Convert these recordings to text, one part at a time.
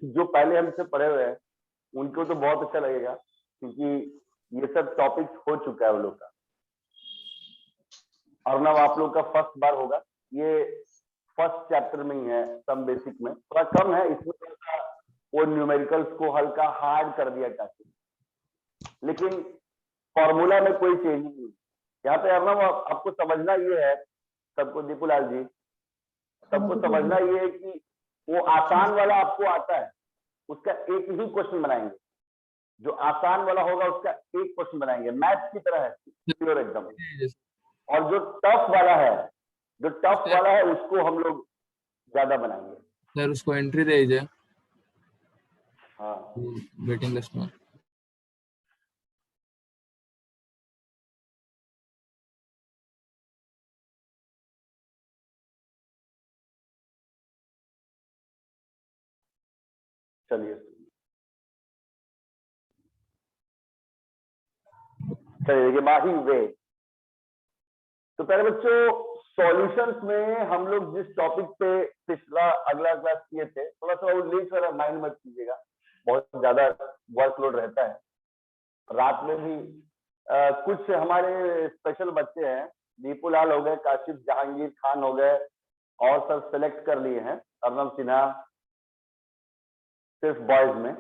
जो पहले हमसे पढ़े हुए हैं उनको तो बहुत अच्छा लगेगा, क्योंकि ये सब टॉपिक्स हो चुका है वो लोग का। अर्नव आप लोग का फर्स्ट बार होगा, ये फर्स्ट चैप्टर में ही है, सम बेसिक में थोड़ा कम है, इसमें थोड़ा वो न्यूमेरिकल्स को हल्का हार्ड कर दिया काफी, लेकिन फॉर्मूला में कोई चेंज नहीं। यहाँ पे अर्नव आपको समझना ये है, सबको, दीपूलाल जी सबको समझना ये है कि वो आसान वाला आपको आता है, उसका एक ही क्वेश्चन बनाएंगे, जो आसान वाला होगा उसका एक क्वेश्चन बनाएंगे, मैथ्स की तरह है प्योर एकदम। और जो टफ वाला है, उसको हम लोग ज्यादा बनाएंगे। सर उसको एंट्री दे दीजिए। हाँ, वेटिंग लिस्ट में। चलिए देखिए, माही वे। तो पहले बच्चों, सॉल्यूशंस में हम लोग जिस टॉपिक पे पिछला अगला क्लास किए थे, थोड़ा सा वो लिंक वाला माइंड मत कीजिएगा, बहुत ज्यादा वर्कलोड रहता है। रात में भी कुछ हमारे स्पेशल बच्चे हैं, दीपूलाल हो गए, काशिफ जहांगीर खान हो गए, और सब सेलेक्ट कर लिए हैं, अर्नव सिन्हा सिर्फ बॉयज में,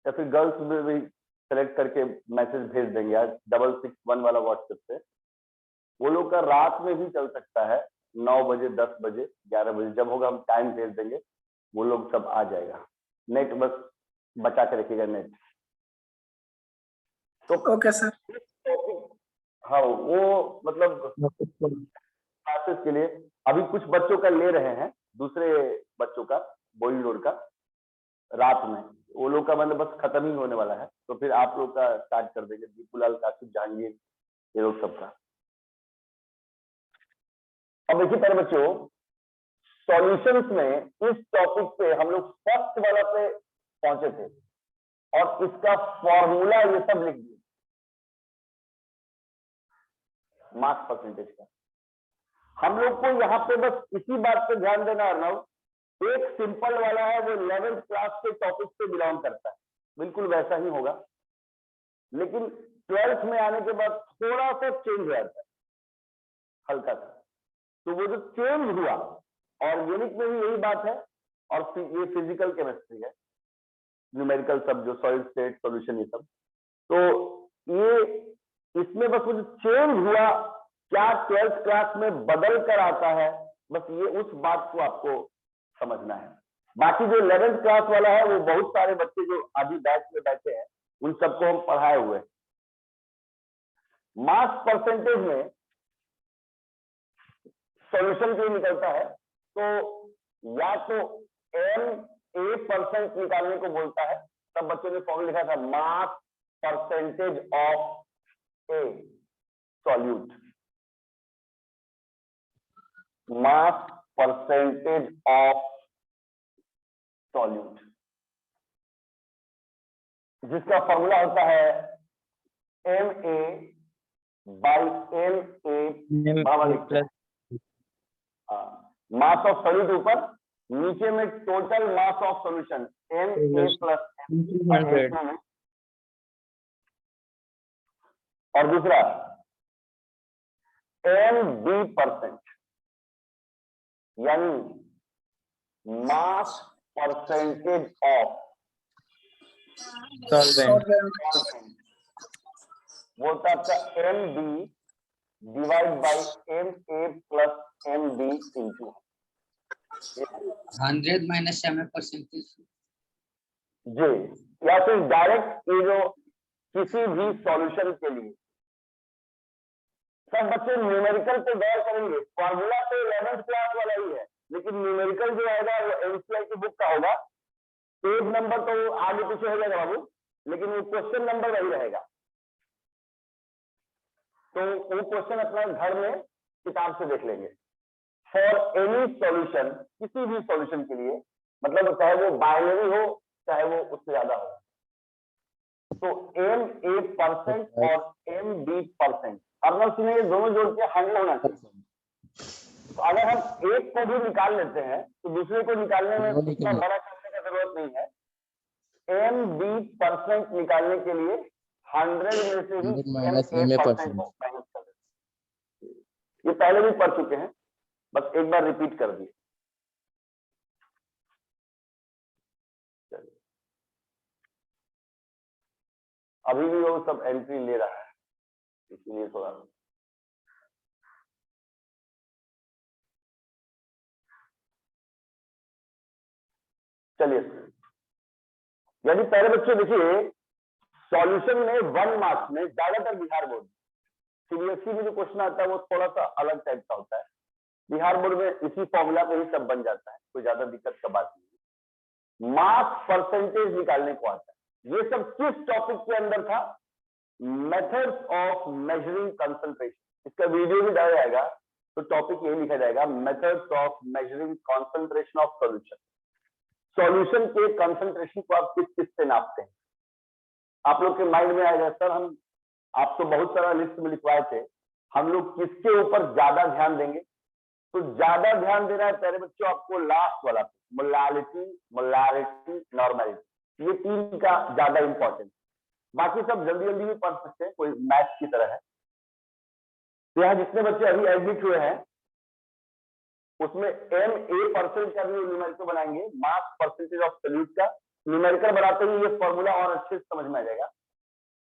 या फिर गर्ल्स में भी सेलेक्ट करके मैसेज भेज देंगे आज 661 वाला व्हाट्सएप पे। वो लोग का रात में भी चल सकता है, 9 बजे, 10 बजे, 11 बजे, जब होगा हम टाइम भेज देंगे, वो लोग सब आ जाएगा। नेट बस बचा के रखिएगा, नेट। तो ओके सर। हाँ, वो मतलब क्लासेस के लिए अभी कुछ बच्चों का ले रहे हैं, दूसरे बच्चों का, बोली लोड का, रात में वो लोग का मतलब बस खत्म ही होने वाला है, तो फिर आप लोग का स्टार्ट कर देंगे, दीपूलाल, काशिफ जहांगीर, ये लोग सबका। अब देखिए पहले बच्चों, सॉल्यूशंस में इस टॉपिक पे हम लोग फर्स्ट वाला पे पहुंचे थे, और इसका फॉर्मूला ये सब लिख दिए, मास परसेंटेज का। हम लोग को यहाँ पे बस इसी बात पे ध्यान देना अर्नव, एक सिंपल वाला है, वो 11th क्लास के टॉपिक से बिलोंग करता है, बिल्कुल वैसा ही होगा, लेकिन 12th में आने के बाद थोड़ा सा चेंज हो जाता है, हल्का सा। तो वो जो चेंज हुआ, ऑर्गेनिक में भी यही बात है, और ये फिजिकल केमिस्ट्री है, न्यूमेरिकल सब, जो सॉलिड स्टेट सॉल्यूशन, ये सब। तो ये इसमें बस वो जो चेंज हुआ, क्या 12th क्लास में बदल कर आता है, बस ये उस बात को आपको समझना है। बाकी जो 11th क्लास वाला है, वो बहुत सारे बच्चे जो अभी बैच में बैठे हैं, उन सबको हम पढ़ाए हुए। मास परसेंटेज में सॉल्यूशन जो निकलता है, तो या तो MA% निकालने को बोलता है, सब बच्चों ने फॉर्मूला लिखा था, mass percentage of A solute, mass percentage of solute, जिसका फॉर्मूला होता है MA by MA mass of solute ऊपर, नीचे में total mass of solution MA plus M, और दूसरा MB%, यानी मास परसेंटेज ऑफ सॉल्वेंट, वो था आपका MB divide by MA plus MB into 100 minus MA percentage जी, या फिर डायरेक्ट ये जो किसी भी सॉल्यूशन के लिए सब बच्चे न्यूमेरिकल पे गौर करेंगे, फॉर्मूला तो 11th क्लास वाला ही है, लेकिन न्यूमेरिकल जो आएगा वो एनसीईआरटी की बुक का होगा, पेज नंबर तो आगे पीछे हो जाएगा बाबू, लेकिन वो क्वेश्चन नंबर वही रहेगा। तो वो क्वेश्चन अपना घर में किताब से देख लेंगे। फॉर एनी सॉल्यूशन, किसी भी सॉल्यूशन के लिए, मतलब चाहे वो बाइनरी हो चाहे वो उससे ज्यादा हो, तो MA% और MB%, अर्नव सिन्हा ये दोनों जोड़ के 100 होना चाहिए। तो अगर हम एक को भी निकाल लेते हैं तो दूसरे को निकालने में इतना बड़ा करने का जरूरत नहीं है। MB% निकालने के लिए 100 में से ही MA% को माइनस कर देते हैं। ये पहले भी पढ़ चुके हैं, बस एक बार रिपीट कर दिए। अभी भी वो सब एंट्री ले रहा है, इसलिए थोड़ा चलिए। यानी पहले बच्चों देखिए, सॉल्यूशन में 1 मार्क्स में ज्यादातर बिहार बोर्ड, सीबीएसई में जो क्वेश्चन आता है वो थोड़ा सा अलग टाइप का होता है। बिहार बोर्ड में इसी फॉर्मूला पे ही सब बन जाता है, कोई ज्यादा दिक्कत का बात नहीं। मार्क्स परसेंटेज निकालने को आता है। ये सब किस टॉपिक के अंदर था? Methods of measuring concentration. इसका वीडियो भी डाला जाएगा, तो टॉपिक यही लिखा जाएगा, methods of measuring concentration of solution. Solution के कंसंट्रेशन को आप किस किस से नापते हैं? आप लोग के माइंड में आएगा, सर हम आप तो बहुत सारा लिस्ट में लिखवाए थे, हम लोग किसके ऊपर ज्यादा ध्यान देंगे? तो ज्यादा ध्यान देना है प्यारे बच्चों आपको लास्ट वाला, मोलालिटी, मोलारिटी, नॉर्मेलिटी। ये 3 का ज्यादा इंपॉर्टेंट। बाकी सब जल्दी जल्दी भी पढ़ सकते हैं, कोई मैथ की तरह है। तो यहाँ जितने बच्चे अभी एडमिट हुए हैं उसमें MA% का भी न्यूमेरिकल बनाएंगे, मास परसेंटेज ऑफ सॉल्यूट का न्यूमेरिकल बनाते ही ये फॉर्मूला और अच्छे से समझ में आ जाएगा।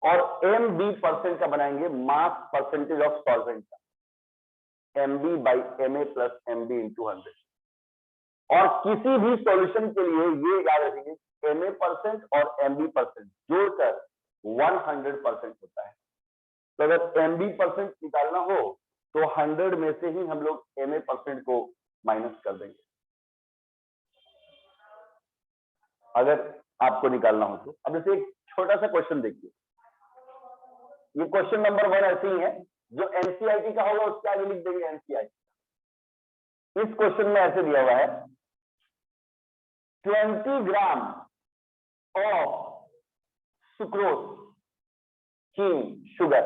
और MB% का बनाएंगे, मास परसेंटेज ऑफ सॉल्वेंट का, MB/MA + MB × 100। और किसी भी सॉल्यूशन के लिए ये याद रखेंगे, MA% और MB% जोड़कर 100% होता है। तो अगर MB% निकालना हो तो 100 में से ही हम लोग MA% को माइनस कर देंगे, अगर आपको निकालना हो तो। अब जैसे एक छोटा सा क्वेश्चन देखिए, ये क्वेश्चन नंबर 1 ऐसे ही है, जो एनसीईआरटी का होगा उसके आगे लिख देंगे एनसीईआरटी। इस क्वेश्चन में ऐसे दिया हुआ है, 20 ग्राम ऑफ सुक्रोज शुगर,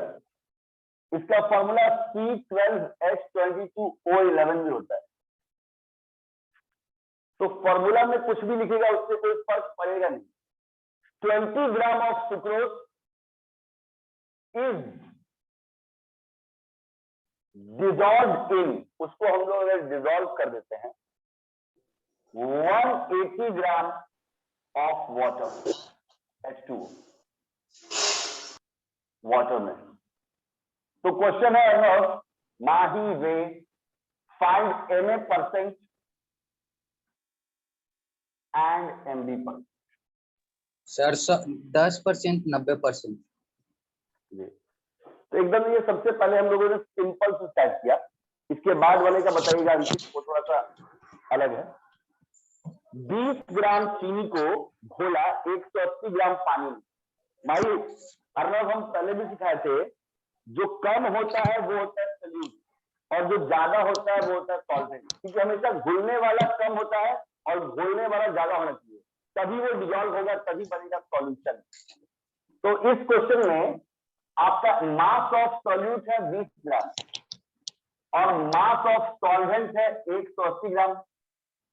इसका फॉर्मूला C12H22O11 भी होता है। तो फॉर्मूला में कुछ भी लिखेगा उससे कोई फर्क पड़ेगा नहीं। 20 gram of sucrose is dissolve in, उसको हम लोग अगर डिजॉल्व कर देते हैं 180 ग्राम ऑफ वाटर, H2O, वाटर में। तो क्वेश्चन है अगर माही we find MA% and MB%। Sir 10%, 90%। तो एकदम ये सबसे पहले हम लोगों ने सिंपल से स्टार्ट किया, इसके बाद वाले का बताइएगा, वो थोड़ा सा अलग है। 20 ग्राम चीनी को घोला 180 ग्राम पानी में। भाई अर्नव, हम पहले भी सिखाए थे, जो कम होता है वो होता है सॉल्यूट और जो ज्यादा होता है वो होता है सॉल्वेंट। क्योंकि हमेशा घुलने वाला कम होता है और घोलने वाला ज्यादा होना चाहिए, तभी वो डिजॉल्व होगा, तभी बनेगा सॉल्यूशन। तो इस क्वेश्चन में आपका मास ऑफ सॉल्यूट है 20 ग्राम और मास ऑफ सॉल्वेंट है 180 ग्राम।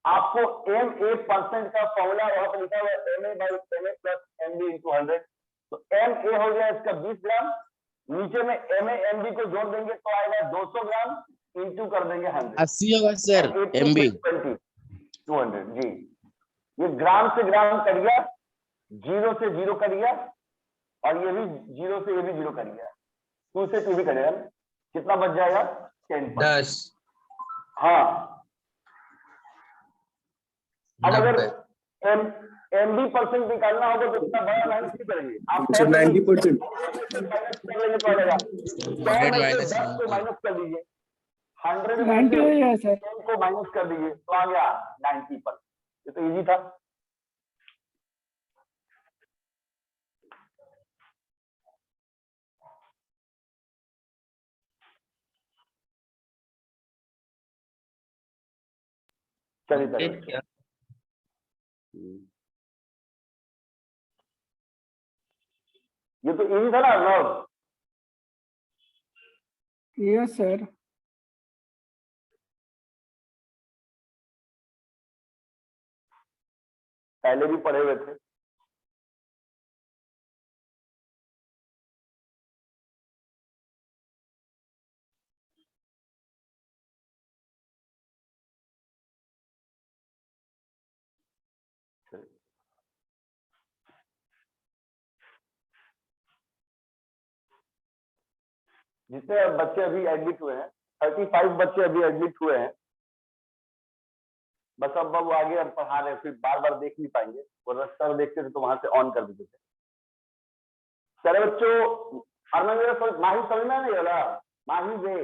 आपको MA% का फॉर्मूला वहां पर लिखा हुआ है, MA/MA + MB × 100। तो MA हो गया इसका 20 ग्राम, नीचे में MA/MB को जोड़ देंगे तो आएगा 200 ग्राम, इंटू कर देंगे 100। 80 होगा सर, MB 200 जी। ये ग्राम से ग्राम कट गया, 0 से 0 कट गया, और ये भी 0 से ये भी 0 कट गया, 2 से 2 भी कटेगा। कितना बच जाएगा? 10। हाँ, अब अगर MB% निकालना होगा तो इतना बड़ा माइनस नहीं करेंगे आप, 90% माइनस कर लेंगे पड़ेगा, 10 को माइनस कर दीजिए, 100 में से 10 को माइनस कर दीजिए तो आ गया 90%। ये तो इजी था। चलिए ये तो इजी था ना अर्नव? Yes sir. पहले भी पढ़े हुए थे। जितने बच्चे अभी एडमिट हुए हैं, 35 बच्चे अभी एडमिट हुए हैं। बस अब वो आगे हम पढ़ा रहे हैं, फिर बार बार देख नहीं पाएंगे, वरना सर देखते थे तो वहां से ऑन कर देते थे। सारे बच्चों माही समझना नहीं वाला, माही वे।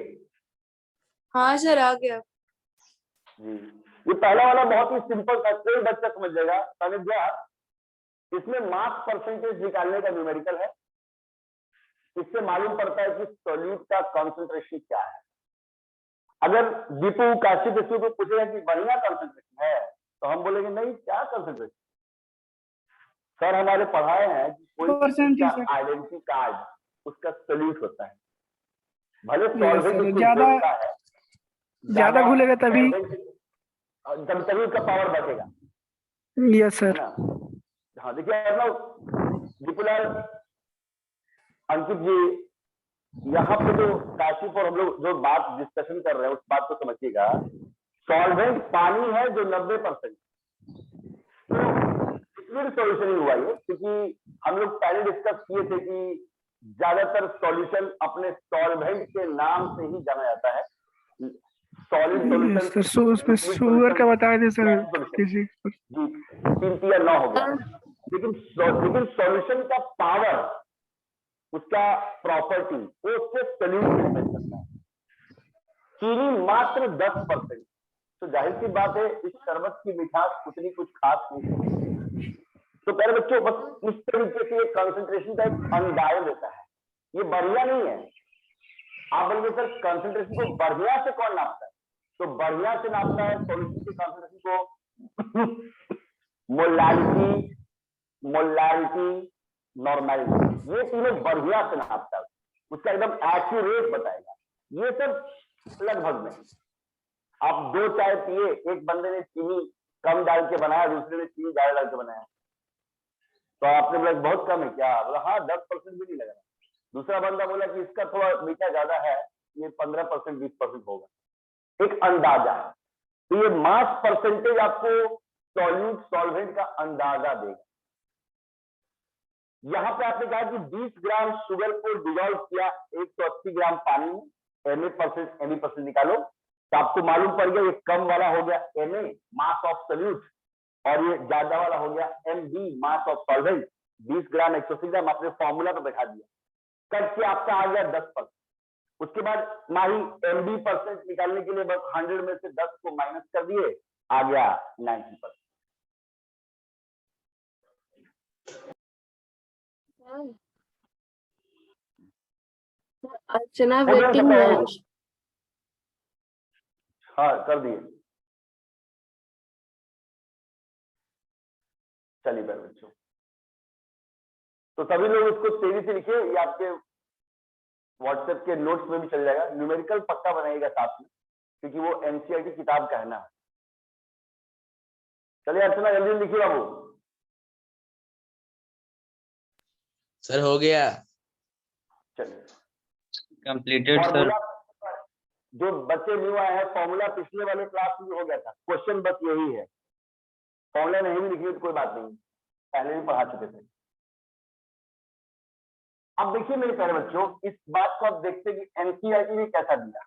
हाँ सर आ गया। जी, ये पहला वाला बहुत ही सिंपल था, कोई बच्चा समझ जाएगा। समझ गया? इसमें मास परसेंटेज निकालने का न्यूमेरिकल है। इससे मालूम पड़ता है कि सॉल्यूट का कॉन्सेंट्रेशन क्या है। अगर दीपू काशी किसी को पूछेगा कि बढ़िया कॉन्सेंट्रेशन है, तो हम बोलेंगे नहीं, क्या कॉन्सेंट्रेशन। सर हमारे पढ़ाए हैं कि कोई आइडेंटिटी कार्ड उसका सॉल्यूट होता है, भले सॉल्वेंट ज्यादा घुलेगा तभी उसका पावर बढ़ेगा। Yes sir. हाँ देखिए दीपूलाल, अंकित जी, यहाँ पे जो काशी पर हम लोग जो बात डिस्कशन कर रहे हैं उस बात को समझिएगा। सॉल्वेंट पानी है जो 90%, तो इसलिए सॉल्यूशन ही हुआ ये, क्योंकि हम लोग पहले डिस्कस किए थे कि ज्यादातर सॉल्यूशन अपने सॉल्वेंट के नाम से ही जाना जाता है। सॉलिड सॉल्यूशन सर उसमें शुगर का बताए थे सर किसी जी 3 या 9 हो गया, लेकिन सॉल्यूशन का पावर, उसका प्रॉपर्टी, वो उससे सॉल्यूट डिपेंड करता है। चीनी मात्र 10%, तो जाहिर सी बात है इस शरबत की मिठास उतनी कुछ खास नहीं। तो प्यारे बच्चों, बस इस तरीके से कंसंट्रेशन का एक अंदाजा देता है। ये बढ़िया नहीं है। आप बोलेंगे सर कंसंट्रेशन को बढ़िया से कौन नापता है? तो बढ़िया से नापता है सॉल्यूशन के कंसंट्रेशन को मोलारिटी, नॉर्मैलिटी, ये तीनों बढ़िया से नापता है, उसका एकदम एक्यूरेट बताएगा। ये सब लगभग में आप 2 चाय पिए, एक बंदे ने चीनी कम डाल के बनाया, दूसरे ने चीनी ज्यादा डाल के बनाया, तो आपने बोला बहुत कम है क्या? बोला हाँ 10% भी नहीं लग रहा। दूसरा बंदा बोला कि इसका थोड़ा मीठा ज्यादा है, ये 15% 20% होगा। एक अंदाजा है। तो ये मास परसेंटेज आपको सॉल्यूट सॉल्वेंट का अंदाजा देगा। यहां पे आपने कहा कि 20 ग्राम शुगर को डिजोल्व किया 180 ग्राम पानी में, Me% निकालो, तो आपको मालूम पड़ गया ये कम वाला हो गया Ma, मास ऑफ सॉल्यूट, और ये ज्यादा वाला हो गया Mb, मास ऑफ सॉल्वेंट। 20 ग्राम 180 ग्राम आपने फॉर्मूला पे बैठा दिया, करके आपका आ गया 10%। उसके बाद माही Mb% निकालने के लिए बस 100 में से 10 को माइनस कर दिए, आ गया 90%। अर्चना वेटिंग में है। हाँ कर दिए। चलिए बच्चों, तो सभी लोग इसको तेजी से लिखिए, ये आपके व्हाट्सएप के नोट्स में भी चल जाएगा। न्यूमेरिकल पक्का बनाएगा साथ में, क्योंकि वो एनसीईआरटी किताब का है ना। चलिए अर्चना जल्दी लिखिए बाबू। सर हो गया। चलिए कंप्लीटेड सर। जो बच्चे न्यू आए हैं, फॉर्मूला पिछले वाले क्लास में हो गया था, क्वेश्चन बस यही है। फॉर्मूला नहीं भी लिखिए तो कोई बात नहीं, पहले भी पढ़ा चुके थे। अब देखिए मेरे प्यारे बच्चों, इस बात को आप देखते हैं कि एनसीईआरटी ने कैसा दिया।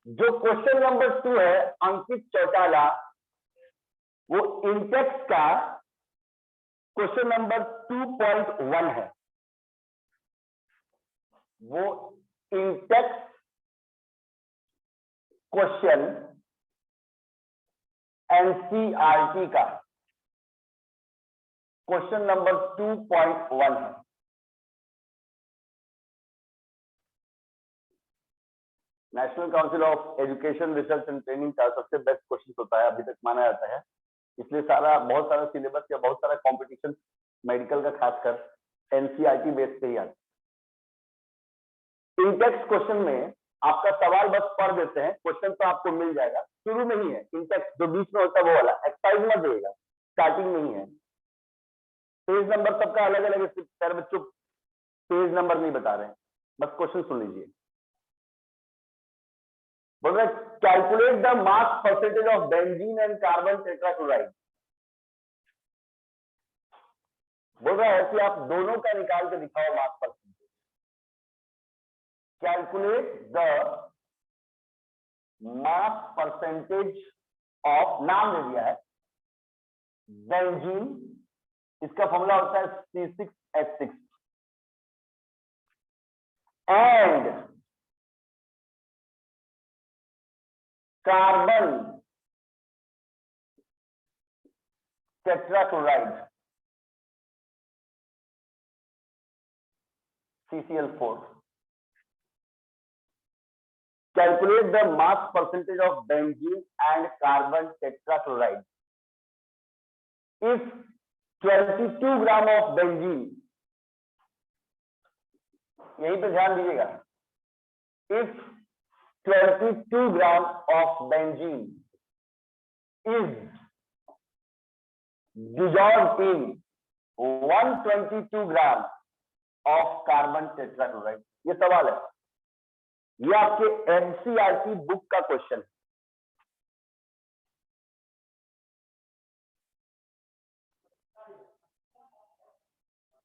जो क्वेश्चन नंबर 2 है अंकित चौटाला, वो इंटेक्स का क्वेश्चन नंबर 2.1 है। वो इंटेक्स क्वेश्चन एनसीईआरटी का क्वेश्चन नंबर 2.1 है। National council of education research and training का सबसे बेस्ट क्वेश्चन होता है, अभी तक माना जाता है। इसलिए बहुत सारा सिलेबस या बहुत सारा कंपटीशन मेडिकल का खासकर एनसीईआरटी बेस पे ही आता है। इंटेक्स क्वेश्चन में आपका सवाल बस पढ़ देते हैं, क्वेश्चन तो आपको मिल जाएगा, शुरू में ही है। इंटेक्स जो बीच में होता है वो वाला, एक्सरसाइज मत देगा, स्टार्टिंग नहीं है। पेज नंबर सबका अलग अलग है, सर बच्चों पेज नंबर नहीं बता रहे हैं, बस क्वेश्चन सुन लीजिए। बोल रहा है calculate the mass percentage of benzene and carbon tetrachloride. बोल रहा है कि आप दोनों का निकाल के दिखाओ mass percentage. Calculate the mass percentage of, नाम दे दिया है बेंजीन, इसका फॉर्मूला होता है C6H6 and carbon tetrachloride CCl4। Calculate the mass percentage of benzene and carbon tetrachloride. If 22 gram of benzene, यहीं पे ध्यान दीजिएगा, if 22 gram of benzene is dissolved in 122 gram of carbon tetrachloride, ये सवाल है, ये आपके एनसीईआरटी बुक का क्वेश्चन है।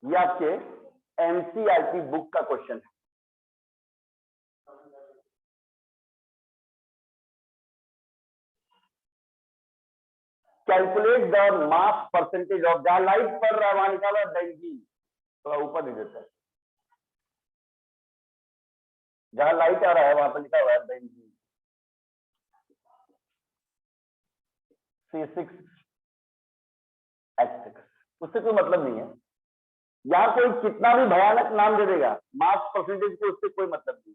ये आपके एनसीईआरटी बुक का क्वेश्चन है। Calculate the mass percentage of, जहां लाइट पड़ रहा है वहां निकाला बेंजीन, थोड़ा ऊपर नहीं देता है, जहां लाइट आ रहा है वहां पर लिखा हुआ है बेंजीन C6H6, उससे कोई मतलब नहीं है। यहां कोई कितना भी भयानक नाम दे देगा, मास परसेंटेज को उससे कोई मतलब नहीं।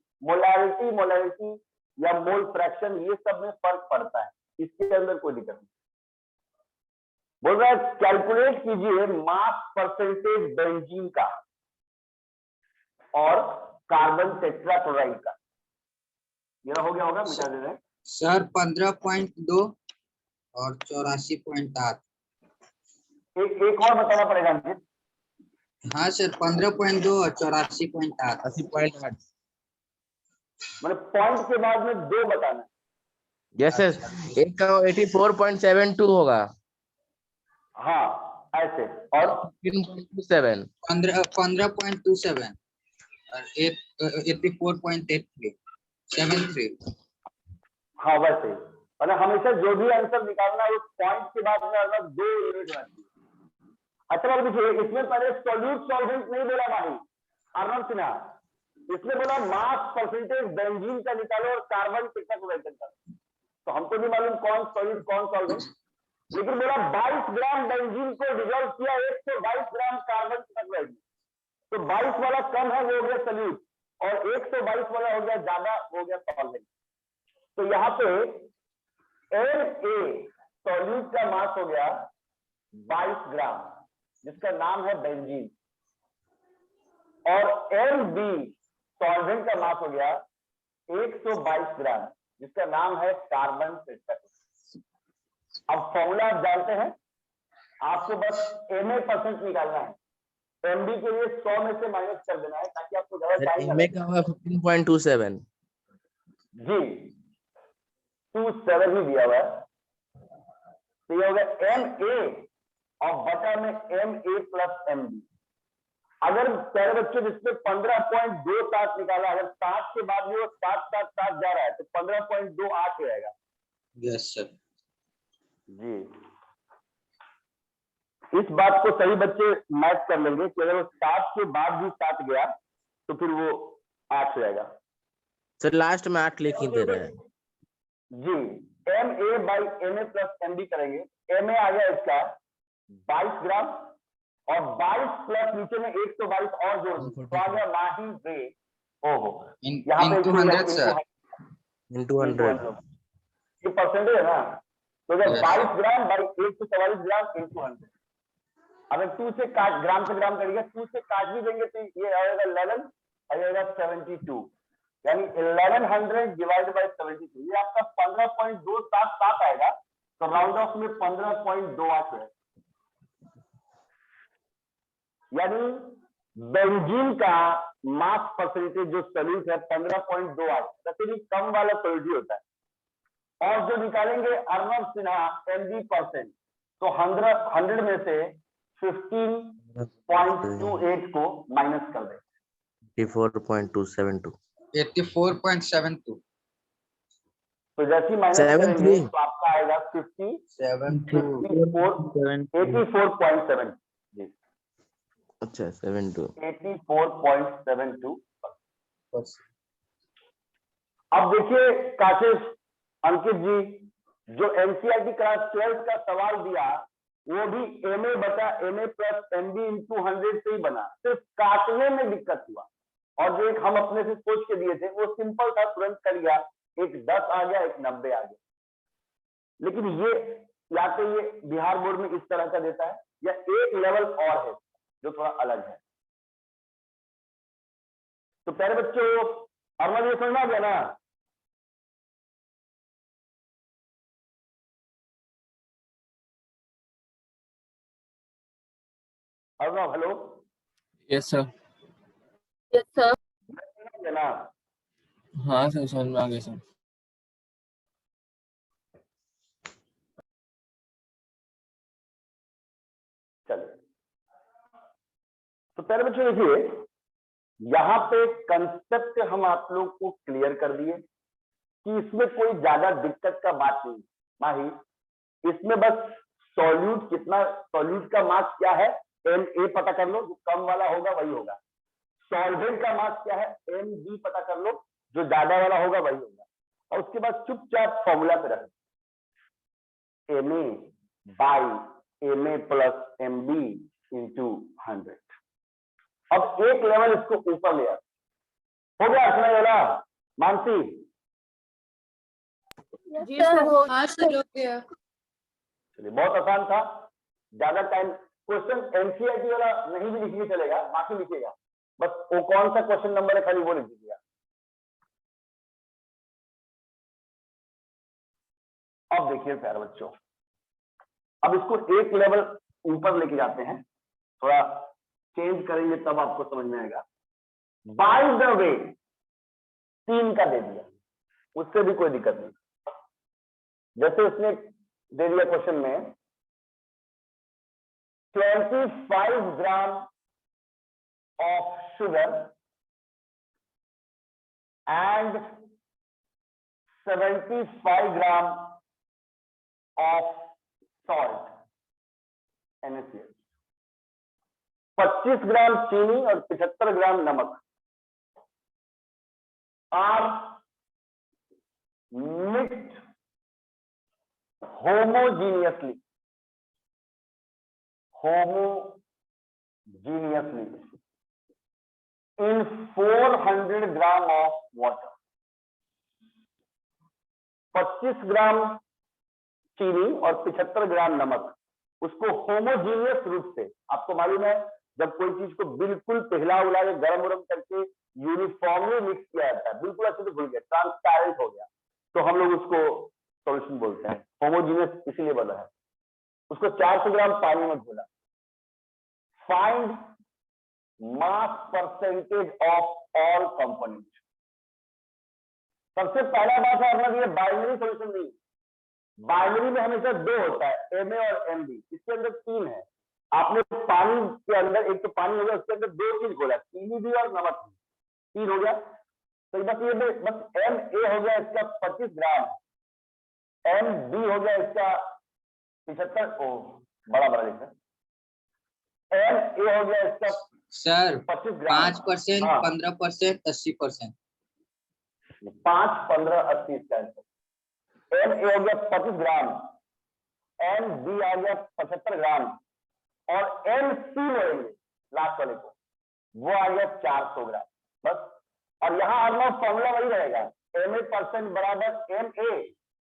मोलैरिटी या मोल फ्रैक्शन ये सब में फर्क पड़ता है, इसके अंदर कोई दिक्कत नहीं। बोल रहा है कैलकुलेट कीजिए मास परसेंटेज बेंजीन का और कार्बन टेट्राक्लोराइड का। ये हो गया होगा, मिटा दे रहे हैं सर 15.2 और 84.8। एक और बताना पड़ेगा अंकित। हाँ सर 15.2 और 84.8। 80.8। मतलब पॉइंट के बाद में 2 बताना। यस सर, एक का 84.72 होगा। हाँ ऐसे, और 15.27 15.27 और 84.83 हाँ वैसे, मतलब हमेशा जो भी आंसर निकालना है उस पॉइंट के बाद में अलग 2 यूनिट होना चाहिए। अच्छा बात देखिए, इसमें पहले सॉल्यूट सॉल्वेंट नहीं बोला भाई अर्नब सिन्हा, इसने बोला मास परसेंटेज बेंजीन का निकालो और कार्बन टेट्राक्लोराइड का निकालो। तो हमको नहीं मालूम कौन सॉल्यूट कौन सॉल्वेंट, लेकिन बोला 22 ग्राम बेंजीन को डिजोल्व किया 122 ग्राम कार्बन टेट्राक्लोराइड में, तो 22 वाला कम है वो हो गया सॉल्यूट, और 122 वाला हो गया ज्यादा, हो गया सॉल्वेंट। तो यहाँ पे Na सॉल्यूट का मास हो गया 22 ग्राम, जिसका नाम है बेंजीन, और Lb सॉल्वेंट का मास हो गया 122 ग्राम, जिसका नाम है कार्बन टेट्राक्लोराइड। अब फॉर्मूला आप जानते हैं, आपको बस Ma% निकालना है, Mb के लिए 100 में से माइनस कर देना है ताकि आपको ज्यादा टाइम MA का होगा 15.27 जी 27 ही दिया हुआ है। तो ये हो गया Ma और बटा में Ma प्लस Mb। अगर प्यारे बच्चों जिसमें 15.27 निकाला, अगर 7 के बाद भी वो 7 जा रहा है तो 15.28 हो जाएगा। यस सर जी, इस बात को सही बच्चे मैच कर लेंगे कि अगर वो 7 के बाद भी 7 गया तो फिर वो 8 हो जाएगा। सर लास्ट में 8 लिख ही दे रहे हैं जी, Ma/Ma प्लस Mb करेंगे। Ma आ गया इसका 22 ग्राम, और 22 प्लस नीचे में 122 और जोड़ दो तो आ गया माही वे। ओहो, यहाँ पे 100 सर into 100 ये परसेंटेज है ना, तो अगर 22 ग्राम बाई 144 ग्राम into 100, अगर 2 से काट ग्राम से ग्राम करिएगा, 2 से काट भी देंगे तो ये आएगा 11 और ये आएगा 72, यानी 1100 डिवाइड बाई 72, ये आपका 15.277 आएगा। तो राउंड ऑफ में 15.28 है। यानी बेंजीन का मास परसेंटेज जो सॉल्यूट है 15.28, वैसे भी कम वाला सॉल्यूट ही होता है। और जो निकालेंगे अर्नब सिन्हा mg%, तो 100 में से 15.28 को माइनस कर दें। 84.272 84.72 तो जैसे ही माइनस 73 करेंगे तो आपका आएगा 84.7 जी, अच्छा 72 84.72। अब देखिए काशिश, अंकित जी, जो एनसीईआरटी क्लास 12 का सवाल दिया वो भी MA बटा MA प्लस MB इंटू 100 से ही बना, सिर्फ काटने में दिक्कत हुआ। और जो एक हम अपने से सोच के दिए थे वो सिंपल था, तुरंत कर गया, एक 10 आ गया, एक 90 आ गया। लेकिन ये या तो ये बिहार बोर्ड में इस तरह का देता है या एक लेवल और है जो थोड़ा अलग है। तो प्यारे बच्चों, अर्नब ये समझ आ गया ना? Arnab hello, yes sir. Yes, sir. है ना? हाँ सर, समझ में आ गया सर। चलिए, तो प्यारे बच्चों देखिए, यहाँ पे कंसेप्ट हम आप लोग को क्लियर कर दिए कि इसमें कोई ज्यादा दिक्कत का बात नहीं माही, इसमें बस सॉल्यूट कितना, सॉल्यूट का मास क्या है MA पता कर लो, जो कम वाला होगा वही होगा। सॉल्वेंट का मास क्या है MG पता कर लो, जो ज्यादा वाला होगा वही होगा। और उसके बाद चुपचाप फॉर्मूला पे रखें, MA by MA plus MB into 100। अब एक लेवल इसको ऊपर ले आते, हो गया अर्चना वाला? मानसी जी सर, हाँ सर, हो गया। चलिए, बहुत आसान था, ज्यादा टाइम। क्वेश्चन एनसीईआरटी वाला नहीं भी लिखने चलेगा, बाकी लिखिएगा, बस वो कौन सा क्वेश्चन नंबर है खाली वो लिख दीजिएगा। अब देखिए प्यारे बच्चों, अब इसको एक लेवल ऊपर लेके जाते हैं, थोड़ा चेंज करेंगे तब आपको समझ में आएगा। बाय द वे 3 का दे दिया, उससे भी कोई दिक्कत नहीं। जैसे उसने दे दिया क्वेश्चन में 25 gram of sugar and 75 gram of salt NaCl, 25 gram चीनी और 75 ग्राम नमक are mixed homogeneously in 400 gram of water. 25 gram चीनी और 75 ग्राम नमक, उसको होमोजीनियस रूप से, आपको मालूम है जब कोई चीज को बिल्कुल पिघला उला के गरम उरम करके यूनिफॉर्मली मिक्स किया जाता है, बिल्कुल अच्छे से घुल गया, ट्रांसपेरेंट हो गया, तो हम लोग उसको सॉल्यूशन बोलते हैं। होमोजीनियस इसीलिए बना है। उसको 400 ग्राम पानी में घोला। Find mass percentage of all component. सबसे पहला बात है अपना, ये बाइनरी सॉल्यूशन नहीं, बाइनरी में हमेशा 2 होता है, MA और MB, इसके अंदर 3 है। आपने पानी के अंदर, एक तो पानी हो गया, उसके अंदर 2 चीज घोला, चीनी भी और नमक भी, 3 हो गया। तो बस ये बस MA हो गया इसका 25 ग्राम, MB हो गया इसका 75, बड़ा बड़ा लिखा, MA हो गया इसका सर 25 ग्राम, 5%, हाँ। 15%, 80%। 5, 15, 80 इसका आंसर। MA हो गया 25 ग्राम, MB आ गया 75 ग्राम और MC लेंगे लास्ट वाले को, वो आ गया 400 ग्राम बस। और यहाँ अर्नब फॉर्मूला वही रहेगा, MA% बराबर MA,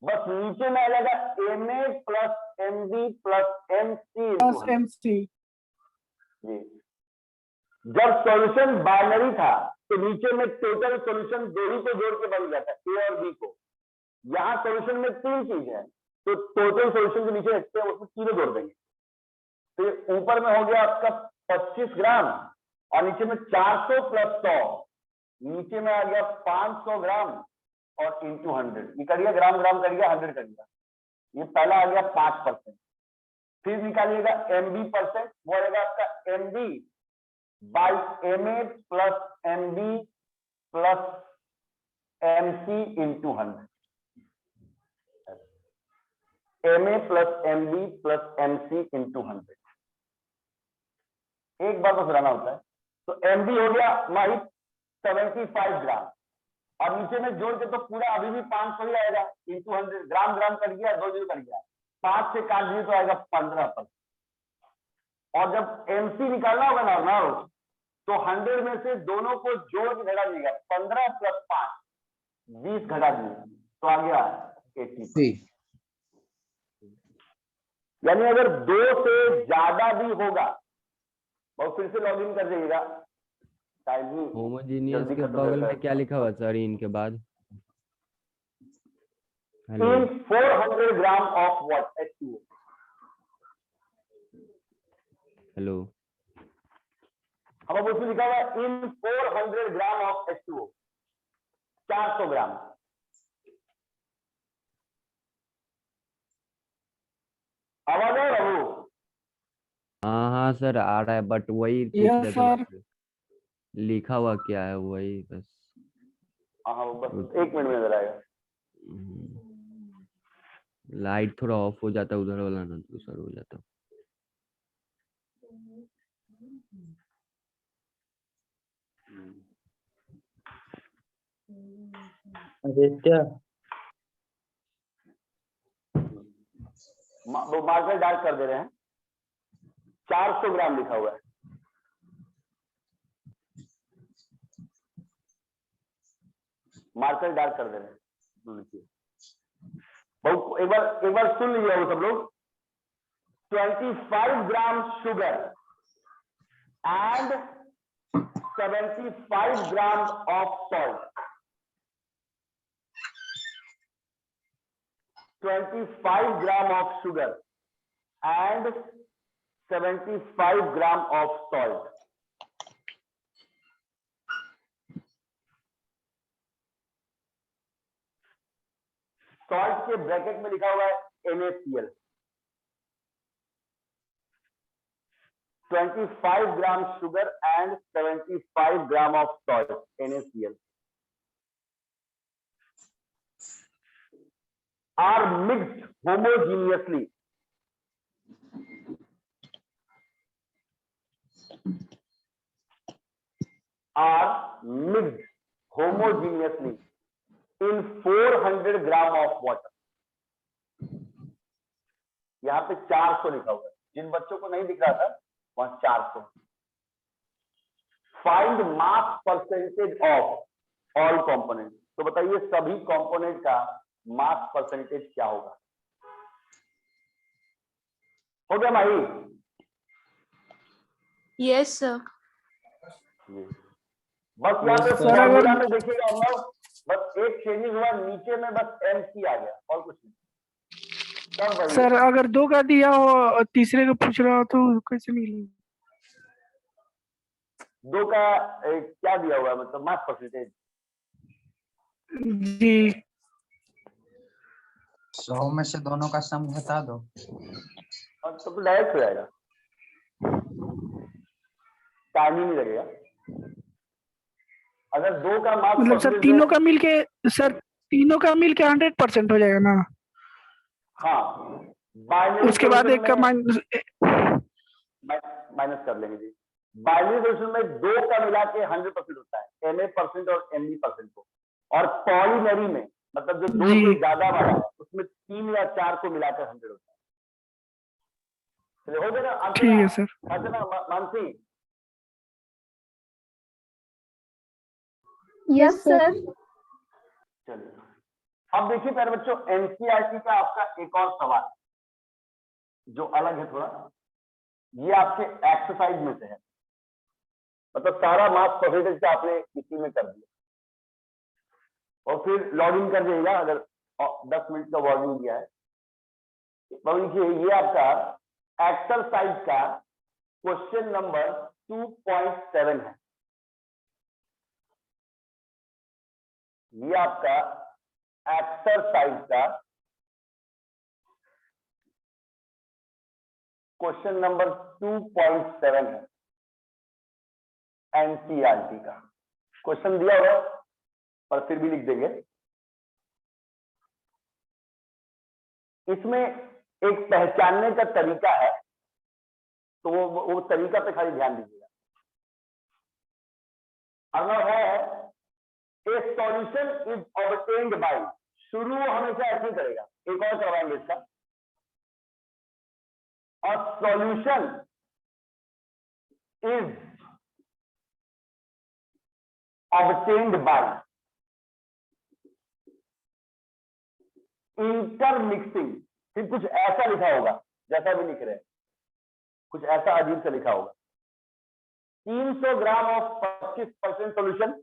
बस नीचे में आ जाएगा MA plus MB plus MC। जी, जब सॉल्यूशन बाइनरी था तो नीचे में टोटल सॉल्यूशन 2 ही को जोड़ के बन गया था, A और B को। यहाँ सॉल्यूशन में 3 चीज है, तो टोटल सॉल्यूशन के नीचे रखते हैं, उसमें 3 जोड़ देंगे, तो ऊपर में हो गया आपका 25 ग्राम और नीचे में 400 प्लस 100, नीचे में आ गया 500 ग्राम और इंटू 100, ये कर गया ग्राम ग्राम कर गया 100 कर गया, ये पहला आ गया 5%। फिर निकालिएगा एमबी परसेंट, वो आएगा आपका MB by MA plus MB plus MC into 100, MA plus MB plus MC into 100। एक बार बस रहना होता है। तो एमबी हो गया माही 75 ग्राम और नीचे में जोड़ के तो पूरा अभी भी 500 ही आएगा इंटू 100, ग्राम ग्राम कर गया, 2 जीरो कर गया, 5 से काट दिए तो आएगा 15%। और जब एमसी निकालना होगा ना तो 100 में से दोनों को जोड़ के घटा दीजिएगा, 15 प्लस 5 20 घटा दिए तो आ गया 80। यानी अगर 2 से ज्यादा भी होगा, और फिर से लॉग इन कर जाइएगा, होमोजीनियस के बगल में क्या लिखा हुआ सर इनके बाद? Hello 400 gram of what H2O। Hello अब उसमें लिखा हुआ इन 400 ग्राम ऑफ H2O, 400 ग्राम। आवाज है बाबू? हाँ सर आ रहा है, बट वही यस सर। लिखा हुआ क्या है वही बस। हाँ बस 1 मिनट में इधर आएगा। लाइट थोड़ा ऑफ हो जाता है उधर वाला ना, तो सर हो जाता। वो मार्कर डार्क कर दे रहे हैं, 400 ग्राम लिखा हुआ है। मार्कर डार्क कर दे रहे हैं। बहुत एक बार सुन लीजिए वो सब लोग। 25 gram sugar and 75 gram of salt. 25 gram of sugar and 75 gram of salt. Salt के ब्रैकेट में लिखा हुआ है NaCl। 25 gram sugar and 75 gram of salt NaCl are mixed homogeneously in 400 gram of water. यहाँ पे 400 लिखा हुआ है, जिन बच्चों को नहीं दिख रहा था वहां 400। Find mass percentage of all component. तो बताइए सभी कंपोनेंट का मास परसेंटेज क्या होगा? हो गया माही? Yes sir. बस यहाँ पे फॉर्मूला में देखिएगा हम लोग, बस एक चेंजिंग हुआ, नीचे में बस MC आ गया और कुछ नहीं। सर अगर 2 का दिया हो तीसरे को पूछ रहा हो तो कैसे मिलेगा? 2 का क्या दिया हुआ है, मतलब मास परसेंटेज? जी 100 में से दोनों का सम घटा दो और तो डायरेक्ट हो जाएगा, टाइम ही नहीं लगेगा। अगर 2 का मास मतलब सर तीनों का मिलके 100% हो जाएगा ना? हाँ उसके बाद एक का माइनस कर लेंगे जी। बाइनरी सोल्यूशन में 2 का मिला के 100% होता है, Na% और Mb% को। और पॉलीनरी में मतलब जो 2 से ज्यादा वाला है उसमें 3 या 4 को मिलाकर 100 होता है। हो गया ना? ठीक है सर। अच्छा ना मानसी? Yes sir. चलिए अब देखिए प्यारे बच्चों, NCERT का आपका एक और सवाल जो अलग है थोड़ा, ये आपके एक्सरसाइज में से है, मतलब सारा मास परसेंटेज का आपने इसी में कर दिया और फिर लॉग इन कर जाइएगा अगर 10 मिनट का वार्निंग दिया है। तो देखिए ये आपका एक्सरसाइज का क्वेश्चन नंबर 2.7 है। ये आपका एक्सरसाइज का क्वेश्चन नंबर 2.7 है, एनसीईआरटी का क्वेश्चन दिया हुआ है, पर फिर भी लिख देंगे। इसमें एक पहचानने का तरीका है, तो वो तरीका पे खाली ध्यान दीजिएगा। अगर है ए सॉल्यूशन इज ऑब्टेन्ड बाय, शुरू हमेशा ऐसे ही करेगा, एक और करवाएंगे इसका। और solution is obtained by intermixing, फिर कुछ ऐसा लिखा होगा, जैसा भी लिख रहे हैं, कुछ ऐसा अजीब से लिखा होगा। 300 gram of 25% solution,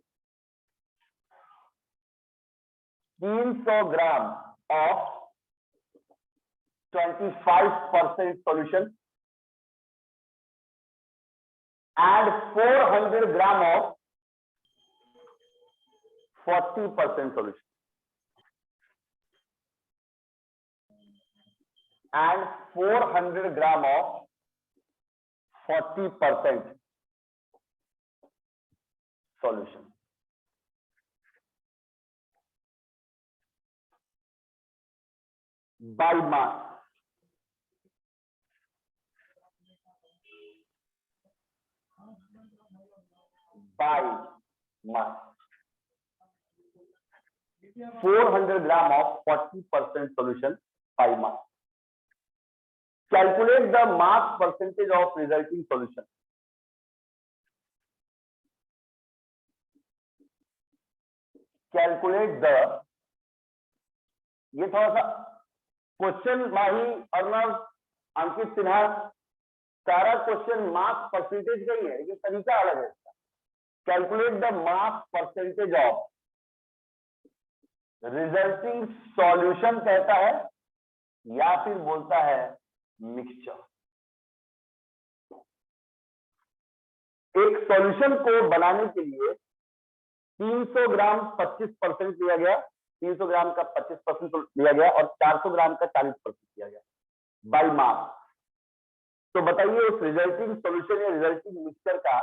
300 gram of 25% solution and 400 gram of 40% solution and 400 gram of 40% solution. By mass, by mass, 400 gram of 40% solution by mass. Calculate the mass percentage of resulting solution. Calculate the, ये थोड़ा सा question माही, अर्नव, अंकित सिन्हा, सारा question mass percentage का ही है, ये तरीका अलग है इसका। Calculate the mass percentage of resulting solution कहता है, या फिर बोलता है मिक्सचर। एक सॉल्यूशन को बनाने के लिए 300 ग्राम 25% लिया गया, 300 ग्राम का 25% लिया गया और 400 ग्राम का 40% लिया गया बाय मास। तो बताइए उस रिजल्टिंग सॉल्यूशन या रिजल्टिंग मिक्सचर का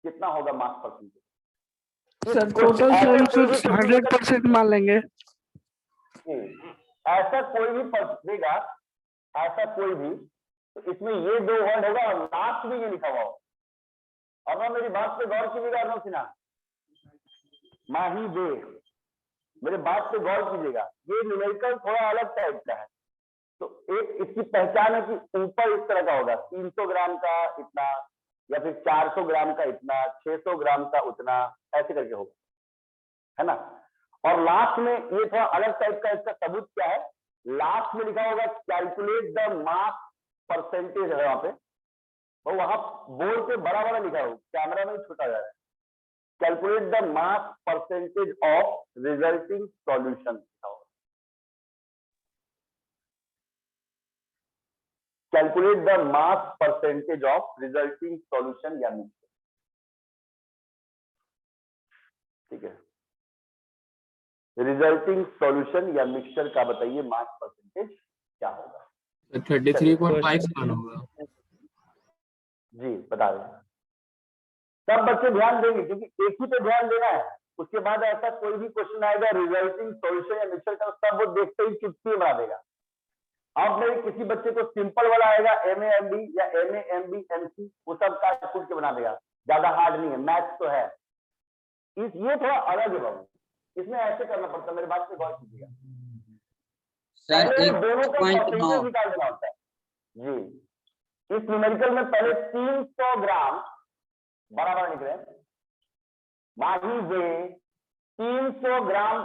कितना होगा mass percentage? Sir total solution 100% मान लेंगे। ऐसा कोई भी देगा, ऐसा कोई भी, तो इसमें ये दो वर्ड होगा और लास्ट में ये लिखा हुआ होगा। और मेरी बात पे गौर कीजिएगा अर्नव सिन्हा, माही दे, मेरे बात पे गौर कीजिएगा, ये न्यूमेरिकल थोड़ा अलग टाइप का है। तो एक इसकी पहचान है कि ऊपर इस तरह का होगा, 300 ग्राम का इतना, या फिर 400 ग्राम का इतना, 600 ग्राम का उतना, ऐसे करके होगा, है ना। और लास्ट में ये थोड़ा अलग टाइप का, इसका सबूत क्या है, लास्ट में लिखा होगा कैलकुलेट द मास परसेंटेज है वहां पे, और वहां बोर्ड पे बड़ा बड़ा लिखा हो, कैमरा में छोटा जा रहा है, calculate the mass percentage of resulting solution. Calculate the mass percentage of resulting solution या मिक्सचर, ठीक है। रिजल्टिंग सॉल्यूशन या मिक्सचर का बताइए मास परसेंटेज क्या होगा? 33.5 होगा जी, बता रहे। सब बच्चे ध्यान देंगे क्योंकि एक ही पे ध्यान देना है, उसके बाद ऐसा कोई भी क्वेश्चन आएगा रिजल्टिंग सॉल्यूशन या मिक्सचर का, सब वो देखते ही चुटकी बना देगा। अब मेरे किसी बच्चे को सिंपल वाला आएगा MAMB या MAMB MC, वो सब काट कूट के बना देगा, ज्यादा हार्ड नहीं है, मैथ्स तो है। ये थोड़ा अलग है बाबू, इसमें ऐसे करना पड़ता है, मेरी बात पे गौर कीजिएगा। सर एक दोनों का पॉइंट परसेंटेज निकाल देना होता है जी। इस न्यूमेरिकल में पहले 300 ग्राम बराबर निकले, माही वे 300 ग्राम